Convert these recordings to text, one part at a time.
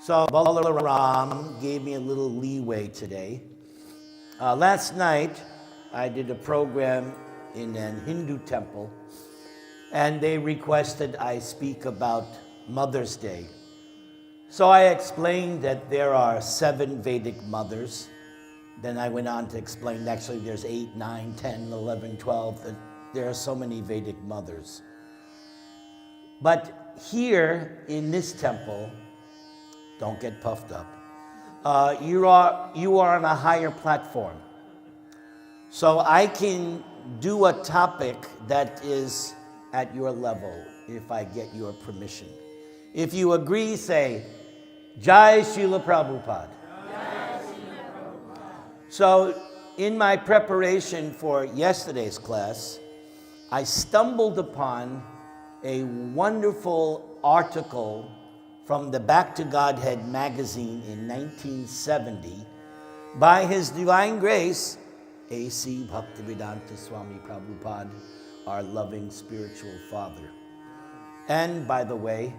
So Balaram gave me a little leeway today. Last night, I did a program in an Hindu temple, and they requested I speak about Mother's Day. So I explained that there are 7 Vedic mothers. Then I went on to explain, actually there's 8, 9, 10, 11, 12. And there are so many Vedic mothers. But here in this temple, don't get puffed up. You are on a higher platform. So I can do a topic that is at your level if I get your permission. If you agree, say, Jai Srila Prabhupada. Jai Srila Prabhupada. So in my preparation for yesterday's class, I stumbled upon a wonderful article from the Back to Godhead magazine in 1970 by His Divine Grace, A.C. Bhaktivedanta Swami Prabhupada, our loving spiritual father. And by the way,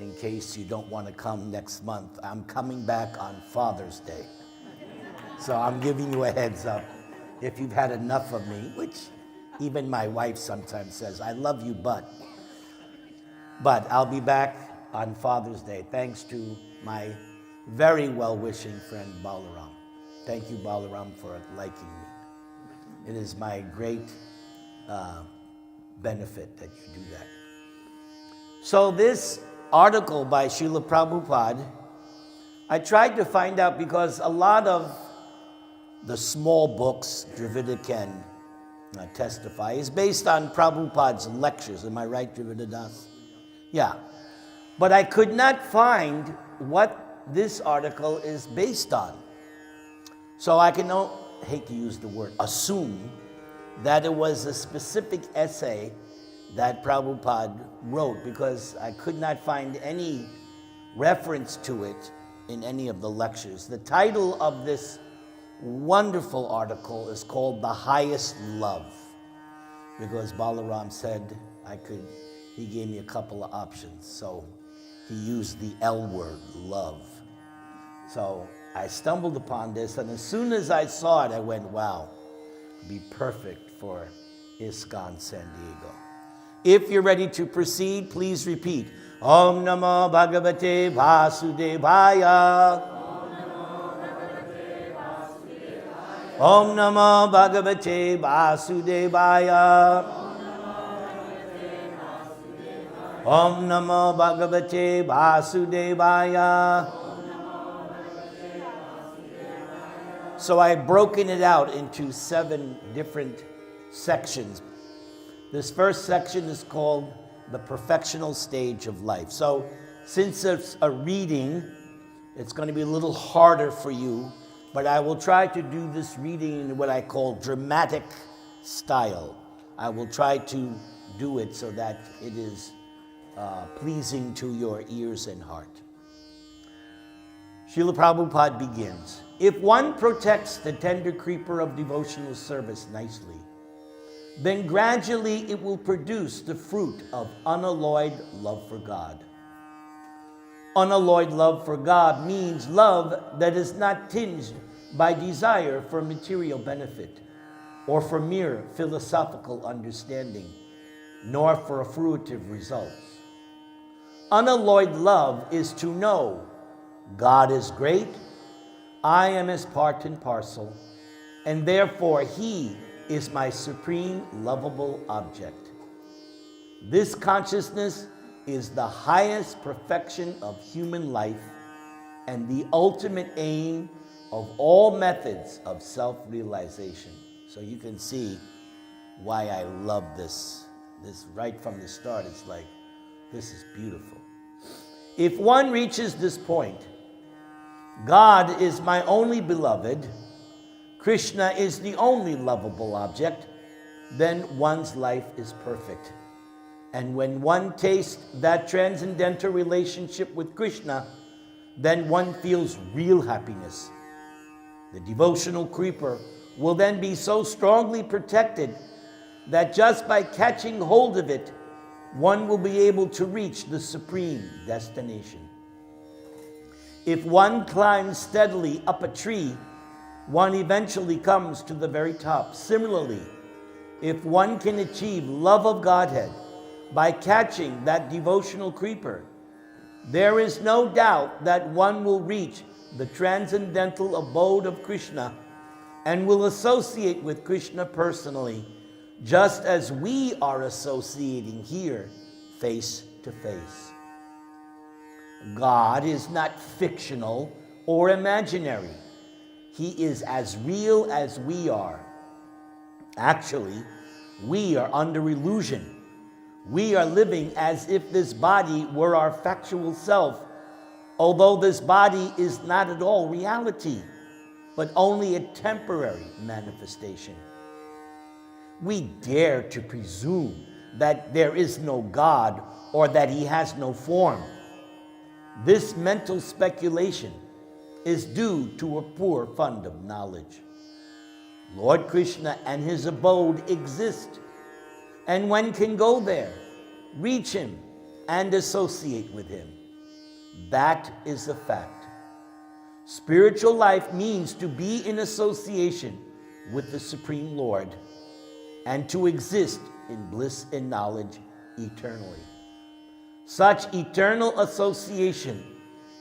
in case you don't want to come next month, I'm coming back on Father's Day. So I'm giving you a heads up. If you've had enough of me, which even my wife sometimes says, I love you, but I'll be back on Father's Day, thanks to my very well-wishing friend Balaram. Thank you, Balaram, for liking me. It is my great benefit that you do that. So this article by Srila Prabhupada, I tried to find out because a lot of the small books, Dravida can testify, is based on Prabhupada's lectures. Am I right, Dravida Das? Yeah. But I could not find what this article is based on. So I can, hate to use the word, assume that it was a specific essay that Prabhupada wrote, because I could not find any reference to it in any of the lectures. The title of this wonderful article is called The Highest Love, because Balaram said he gave me a couple of options. So he used the L word, love. So I stumbled upon this, and as soon as I saw it, I went, wow, it'd be perfect for ISKCON San Diego. If you're ready to proceed, please repeat. Om Namo Bhagavate Vasudevaya. Om Namo Bhagavate Vasudevaya. Om Namo Bhagavate Vasudevaya. So I've broken it out into 7 different sections. This first section is called the perfectional stage of life. So since it's a reading, it's going to be a little harder for you, but I will try to do this reading in what I call dramatic style. I will try to do it so that it is pleasing to your ears and heart. Srila Prabhupada begins. If one protects the tender creeper of devotional service nicely, then gradually it will produce the fruit of unalloyed love for God. Unalloyed love for God means love that is not tinged by desire for material benefit or for mere philosophical understanding, nor for fruitive results. Unalloyed love is to know God is great, I am His part and parcel, and therefore He is my supreme lovable object. This consciousness is the highest perfection of human life and the ultimate aim of all methods of self-realization. So you can see why I love this. This right from the start, it's like, this is beautiful. If one reaches this point, God is my only beloved, Krishna is the only lovable object, then one's life is perfect. And when one tastes that transcendental relationship with Krishna, then one feels real happiness. The devotional creeper will then be so strongly protected that just by catching hold of it, one will be able to reach the supreme destination. If one climbs steadily up a tree, one eventually comes to the very top. Similarly, if one can achieve love of Godhead by catching that devotional creeper, there is no doubt that one will reach the transcendental abode of Krishna and will associate with Krishna personally, just as we are associating here face to face. God is not fictional or imaginary. He is as real as we are. Actually, we are under illusion. We are living as if this body were our factual self, although this body is not at all reality, but only a temporary manifestation. We dare to presume that there is no God or that he has no form. This mental speculation is due to a poor fund of knowledge. Lord Krishna and his abode exist, and one can go there, reach him, and associate with him. That is a fact. Spiritual life means to be in association with the Supreme Lord and to exist in bliss and knowledge eternally. Such eternal association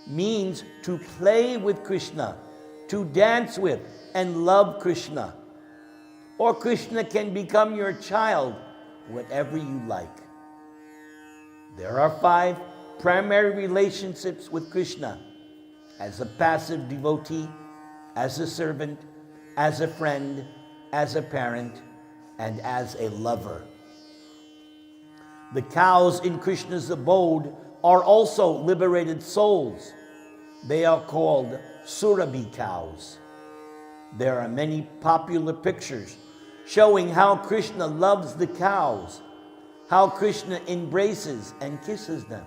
means to play with Krishna, to dance with and love Krishna. Or Krishna can become your child, whatever you like. There are 5 primary relationships with Krishna: as a passive devotee, as a servant, as a friend, as a parent, and as a lover. The cows in Krishna's abode are also liberated souls. They are called Surabhi cows. There are many popular pictures showing how Krishna loves the cows, how Krishna embraces and kisses them.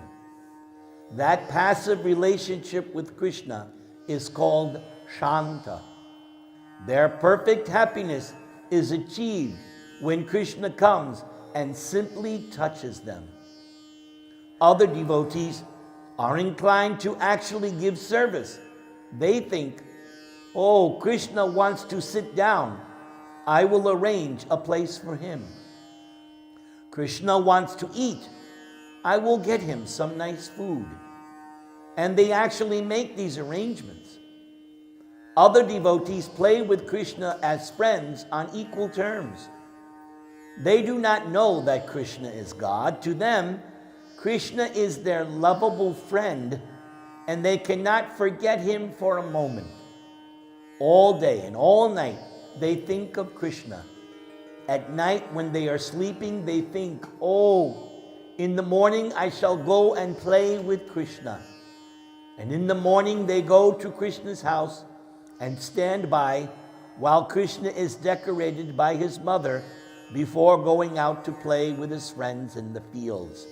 That passive relationship with Krishna is called Shanta. Their perfect happiness is achieved when Krishna comes and simply touches them. Other devotees are inclined to actually give service. They think, oh, Krishna wants to sit down. I will arrange a place for him. Krishna wants to eat. I will get him some nice food. And they actually make these arrangements. Other devotees play with Krishna as friends on equal terms. They do not know that Krishna is God. To them, Krishna is their lovable friend, and they cannot forget him for a moment. All day and all night, they think of Krishna. At night, when they are sleeping, they think, oh, in the morning I shall go and play with Krishna. And in the morning, they go to Krishna's house and stand by while Krishna is decorated by his mother before going out to play with his friends in the fields.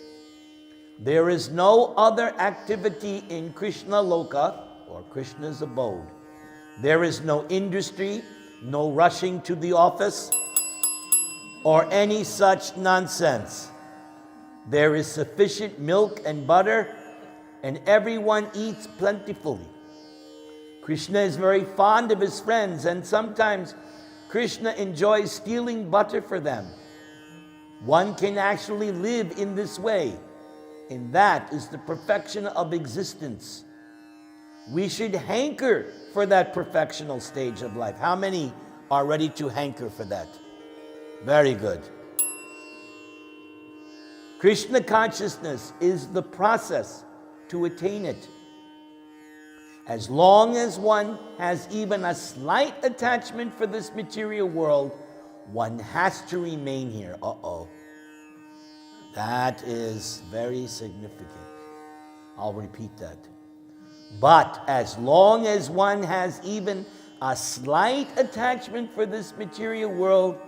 There is no other activity in Krishna Loka, or Krishna's abode. There is no industry, no rushing to the office, or any such nonsense. There is sufficient milk and butter, and everyone eats plentifully. Krishna is very fond of his friends, and sometimes Krishna enjoys stealing butter for them. One can actually live in this way, and that is the perfection of existence. We should hanker for that perfectional stage of life. How many are ready to hanker for that? Very good. Krishna consciousness is the process to attain it. As long as one has even a slight attachment for this material world, one has to remain here. That is very significant. I'll repeat that. But as long as one has even a slight attachment for this material world,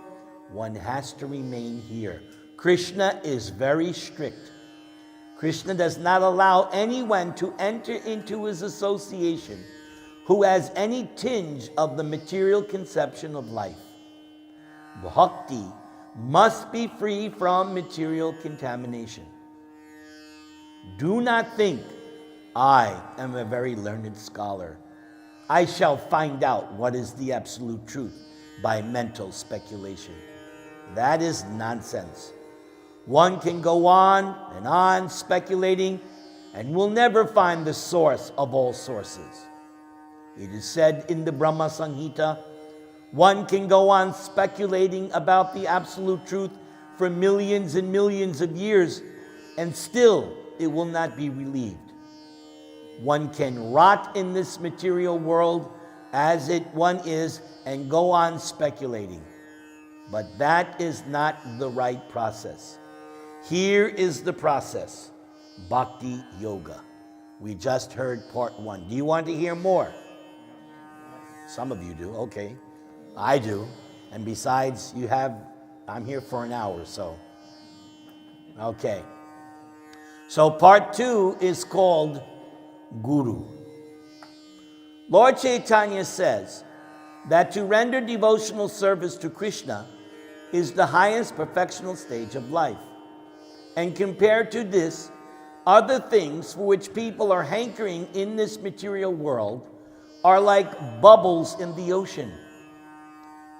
one has to remain here. Krishna is very strict. Krishna does not allow anyone to enter into his association who has any tinge of the material conception of life. Bhakti must be free from material contamination. Do not think I am a very learned scholar. I shall find out what is the absolute truth by mental speculation. That is nonsense. One can go on speculating and will never find the source of all sources. It is said in the Brahma Samhita, one can go on speculating about the absolute truth for millions and millions of years, and still it will not be relieved. One can rot in this material world as one is and go on speculating. But that is not the right process. Here is the process, Bhakti Yoga. We just heard part 1. Do you want to hear more? Some of you do, okay. I do. And besides, I'm here for an hour, so. Okay. So part 2 is called Guru. Lord Chaitanya says that to render devotional service to Krishna is the highest perfectional stage of life. And compared to this, other things for which people are hankering in this material world are like bubbles in the ocean.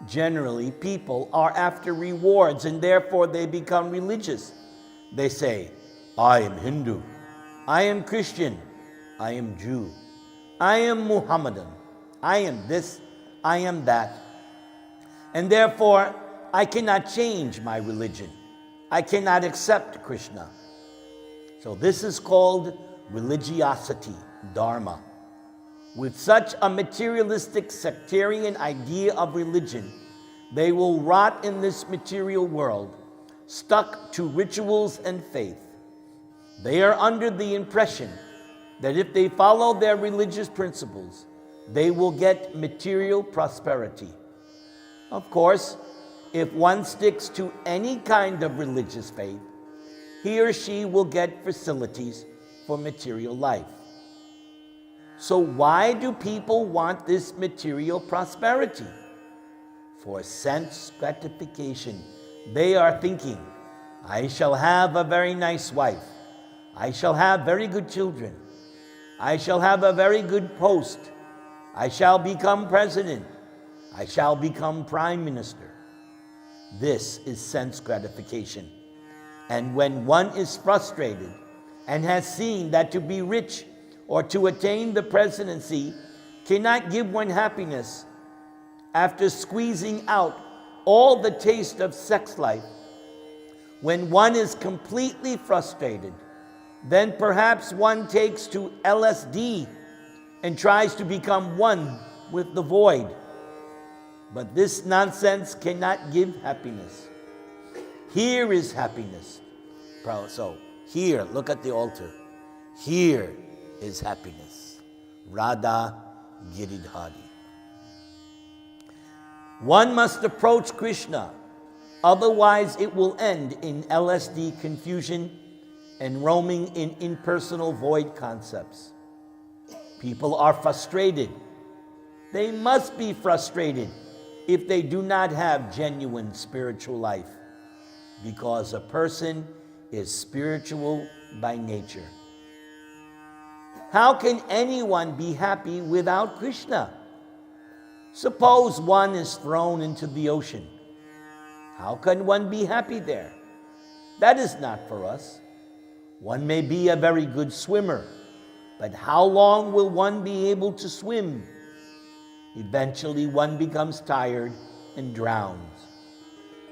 Generally, people are after rewards and therefore they become religious. They say, I am Hindu, I am Christian, I am Jew, I am Muhammadan, I am this, I am that. And therefore, I cannot change my religion. I cannot accept Krishna. So this is called religiosity, dharma. With such a materialistic sectarian idea of religion, they will rot in this material world, stuck to rituals and faith. They are under the impression that if they follow their religious principles, they will get material prosperity. Of course, if one sticks to any kind of religious faith, he or she will get facilities for material life. So why do people want this material prosperity? For sense gratification. They are thinking, I shall have a very nice wife. I shall have very good children. I shall have a very good post. I shall become president. I shall become prime minister. This is sense gratification. And when one is frustrated and has seen that to be rich or to attain the presidency cannot give one happiness, after squeezing out all the taste of sex life, when one is completely frustrated, then perhaps one takes to LSD and tries to become one with the void. But this nonsense cannot give happiness. Here is happiness. So here, look at the altar. Here is happiness. Radha Giridhari. One must approach Krishna, otherwise it will end in LSD confusion and roaming in impersonal void concepts. People are frustrated. They must be frustrated if they do not have genuine spiritual life, because a person is spiritual by nature. How can anyone be happy without Krishna? Suppose one is thrown into the ocean. How can one be happy there? That is not for us. One may be a very good swimmer, but how long will one be able to swim? Eventually, one becomes tired and drowns.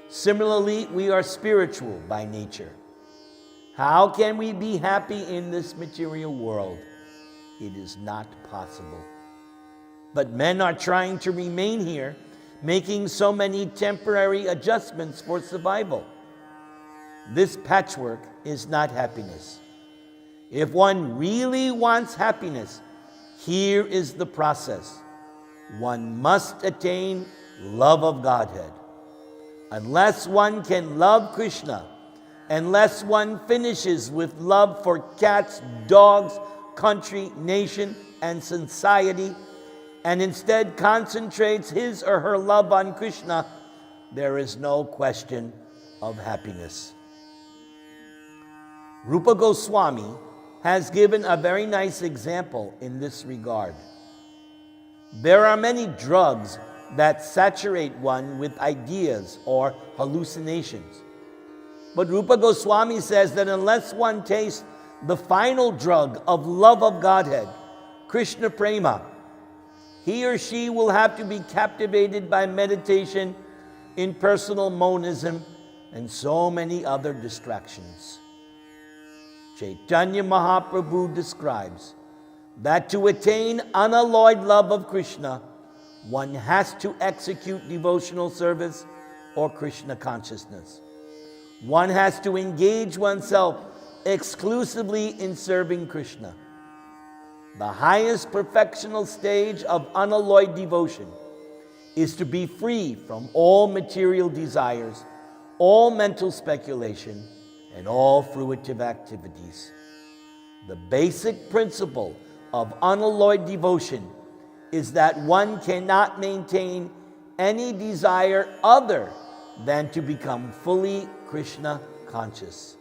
Similarly, we are spiritual by nature. How can we be happy in this material world? It is not possible. But men are trying to remain here, making so many temporary adjustments for survival. This patchwork is not happiness. If one really wants happiness, here is the process. One must attain love of Godhead. Unless one can love Krishna, unless one finishes with love for cats, dogs, country, nation, and society, and instead concentrates his or her love on Krishna, there is no question of happiness. Rupa Goswami has given a very nice example in this regard. There are many drugs that saturate one with ideas or hallucinations. But Rupa Goswami says that unless one tastes the final drug of love of Godhead, Krishna Prema, he or she will have to be captivated by meditation, impersonal monism, and so many other distractions. Chaitanya Mahaprabhu describes that to attain unalloyed love of Krishna, one has to execute devotional service or Krishna consciousness. One has to engage oneself exclusively in serving Krishna. The highest perfectional stage of unalloyed devotion is to be free from all material desires, all mental speculation, and all fruitive activities. The basic principle of unalloyed devotion is that one cannot maintain any desire other than to become fully Krishna conscious.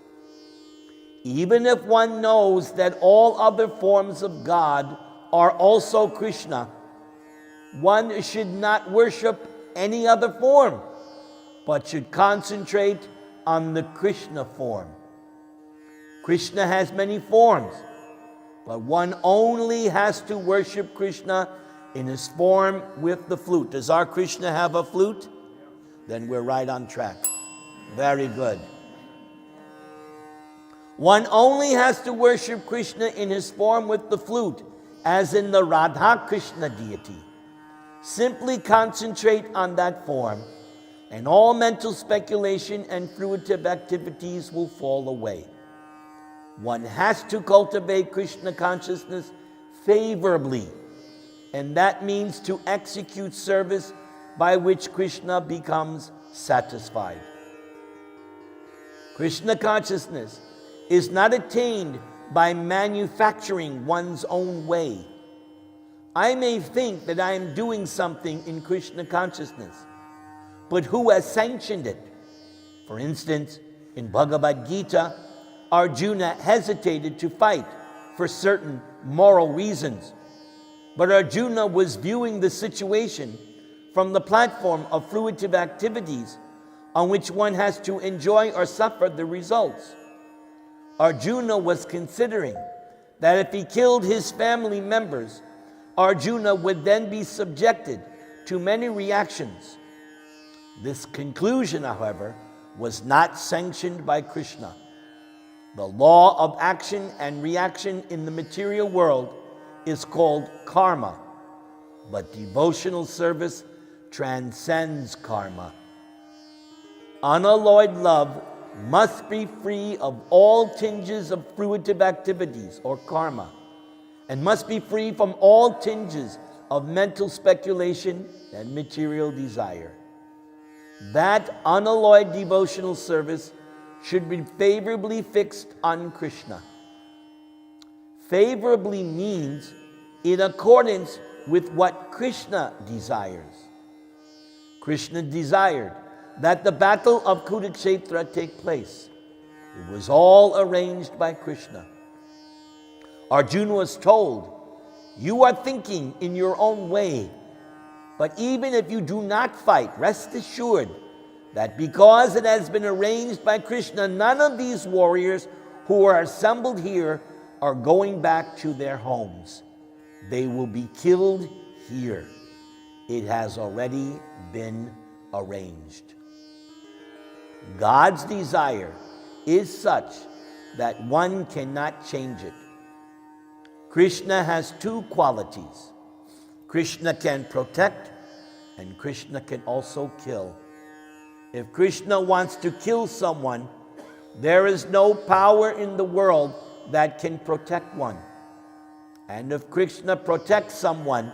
Even if one knows that all other forms of God are also Krishna, one should not worship any other form, but should concentrate on the Krishna form. Krishna has many forms, but one only has to worship Krishna in his form with the flute. Does our Krishna have a flute? Then we're right on track. Very good. One only has to worship Krishna in his form with the flute, as in the Radha Krishna deity. Simply concentrate on that form, and all mental speculation and fruitive activities will fall away. One has to cultivate Krishna consciousness favorably, and that means to execute service by which Krishna becomes satisfied. Krishna consciousness is not attained by manufacturing one's own way. I may think that I am doing something in Krishna consciousness, but who has sanctioned it? For instance, in Bhagavad Gita, Arjuna hesitated to fight for certain moral reasons. But Arjuna was viewing the situation from the platform of fruitive activities on which one has to enjoy or suffer the results. Arjuna was considering that if he killed his family members, Arjuna would then be subjected to many reactions. This conclusion, however, was not sanctioned by Krishna. The law of action and reaction in the material world is called karma, but devotional service transcends karma. Unalloyed love must be free of all tinges of fruitive activities or karma, and must be free from all tinges of mental speculation and material desire. That unalloyed devotional service should be favorably fixed on Krishna. Favorably means in accordance with what Krishna desires. Krishna desired that the battle of Kurukshetra take place. It was all arranged by Krishna. Arjuna was told, "You are thinking in your own way, but even if you do not fight, rest assured that because it has been arranged by Krishna, none of these warriors who are assembled here are going back to their homes. They will be killed here. It has already been arranged." God's desire is such that one cannot change it. Krishna has two qualities. Krishna can protect, and Krishna can also kill. If Krishna wants to kill someone, there is no power in the world that can protect one. And if Krishna protects someone,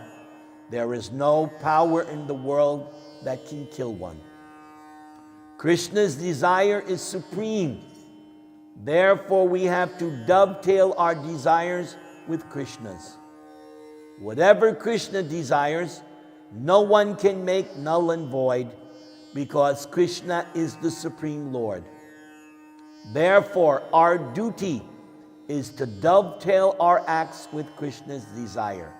there is no power in the world that can kill one. Krishna's desire is supreme. Therefore, we have to dovetail our desires with Krishna's. Whatever Krishna desires, no one can make null and void, because Krishna is the Supreme Lord. Therefore, our duty is to dovetail our acts with Krishna's desire,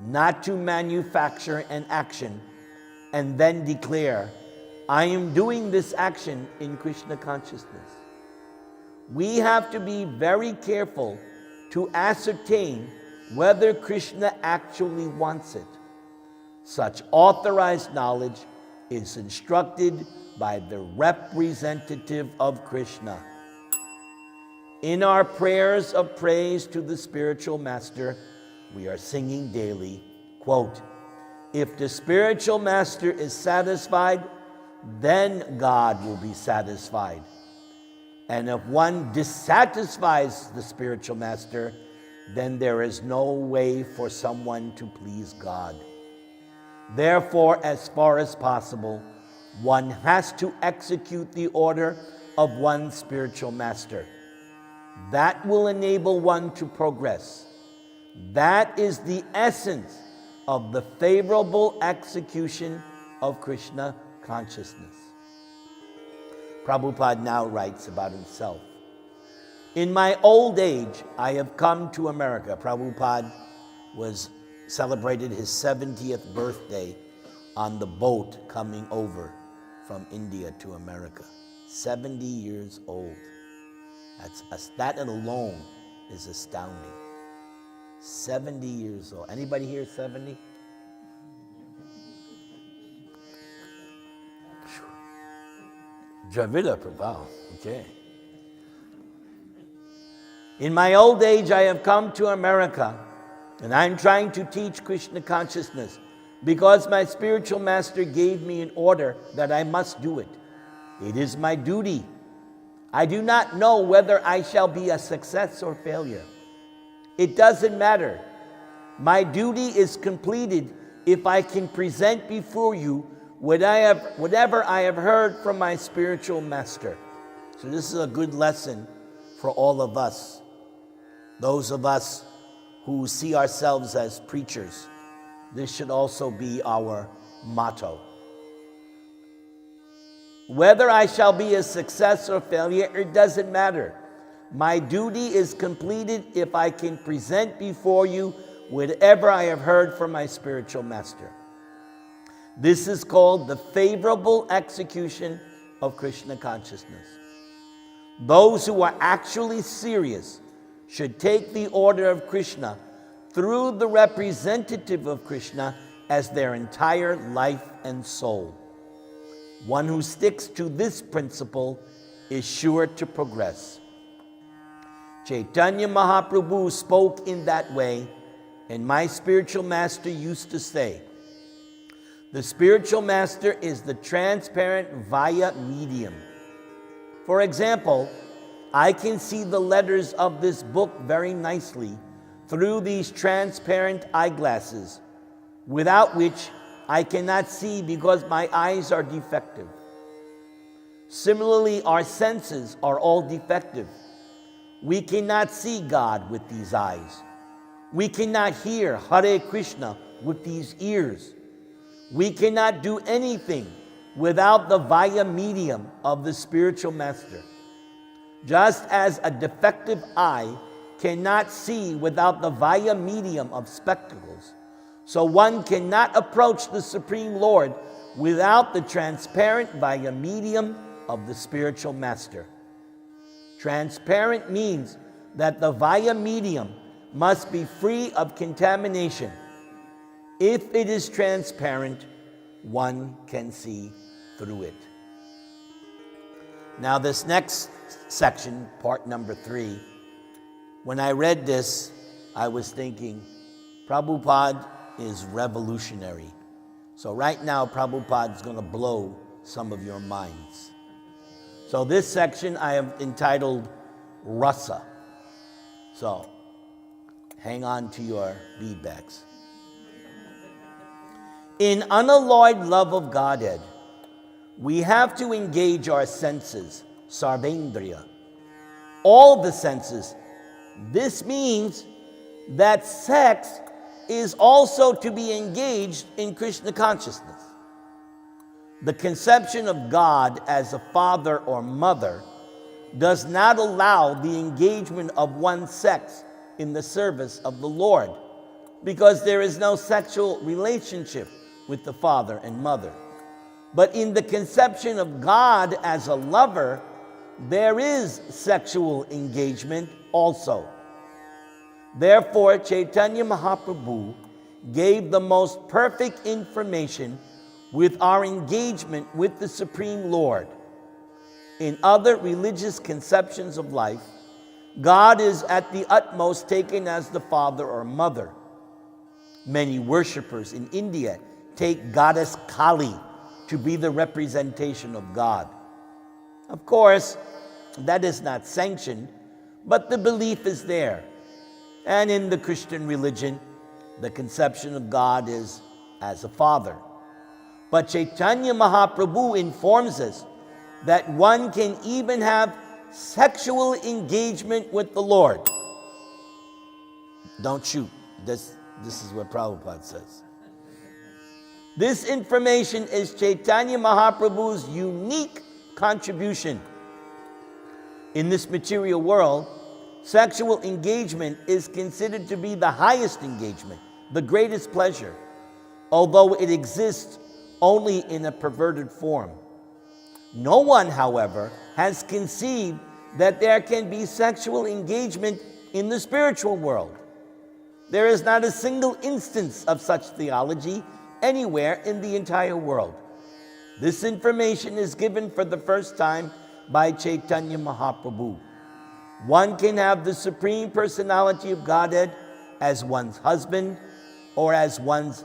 not to manufacture an action and then declare, I am doing this action in Krishna consciousness. We have to be very careful to ascertain whether Krishna actually wants it. Such authorized knowledge is instructed by the representative of Krishna. In our prayers of praise to the spiritual master, we are singing daily, quote, if the spiritual master is satisfied, then God will be satisfied. And if one dissatisfies the spiritual master, then there is no way for someone to please God. Therefore, as far as possible, one has to execute the order of one's spiritual master. That will enable one to progress. That is the essence of the favorable execution of Krishna consciousness. Prabhupada now writes about himself. In my old age, I have come to America. Prabhupada celebrated his 70th birthday on the boat coming over from India to America. 70 years old. That alone is astounding. 70 years old. Anybody here 70? Dravida Prabhu. Okay. In my old age, I have come to America, and I'm trying to teach Krishna consciousness because my spiritual master gave me an order that I must do it. It is my duty. I do not know whether I shall be a success or failure. It doesn't matter. My duty is completed if I can present before you whatever I have heard from my spiritual master. So this is a good lesson for all of us. Those of us who see ourselves as preachers, this should also be our motto. Whether I shall be a success or failure, it doesn't matter. My duty is completed if I can present before you whatever I have heard from my spiritual master. This is called the favorable execution of Krishna consciousness. Those who are actually serious should take the order of Krishna through the representative of Krishna as their entire life and soul. One who sticks to this principle is sure to progress. Chaitanya Mahaprabhu spoke in that way, and my spiritual master used to say, the spiritual master is the transparent via medium. For example, I can see the letters of this book very nicely through these transparent eyeglasses, without which I cannot see because my eyes are defective. Similarly, our senses are all defective. We cannot see God with these eyes. We cannot hear Hare Krishna with these ears. We cannot do anything without the via medium of the spiritual master. Just as a defective eye cannot see without the via medium of spectacles, so one cannot approach the Supreme Lord without the transparent via medium of the spiritual master. Transparent means that the via medium must be free of contamination. If it is transparent, one can see through it. Now this next section, part number 3, when I read this, I was thinking, Prabhupada is revolutionary. So right now, Prabhupada is going to blow some of your minds. So this section I have entitled Rasa. So hang on to your bead bags. In unalloyed love of Godhead, we have to engage our senses, sarvendriya, all the senses. This means that sex is also to be engaged in Krishna consciousness. The conception of God as a father or mother does not allow the engagement of one sex in the service of the Lord, because there is no sexual relationship with the father and mother. But in the conception of God as a lover, there is sexual engagement also. Therefore, Chaitanya Mahaprabhu gave the most perfect information with our engagement with the Supreme Lord. In other religious conceptions of life, God is at the utmost taken as the father or mother. Many worshippers in India take goddess Kali to be the representation of God. Of course, that is not sanctioned, but the belief is there. And in the Christian religion, the conception of God is as a father. But Chaitanya Mahaprabhu informs us that one can even have sexual engagement with the Lord. Don't shoot. This is what Prabhupada says. This information is Chaitanya Mahaprabhu's unique contribution. In this material world, sexual engagement is considered to be the highest engagement, the greatest pleasure, although it exists only in a perverted form. No one, however, has conceived that there can be sexual engagement in the spiritual world. There is not a single instance of such theology anywhere in the entire world. This information is given for the first time by Chaitanya Mahaprabhu. One can have the Supreme Personality of Godhead as one's husband or as one's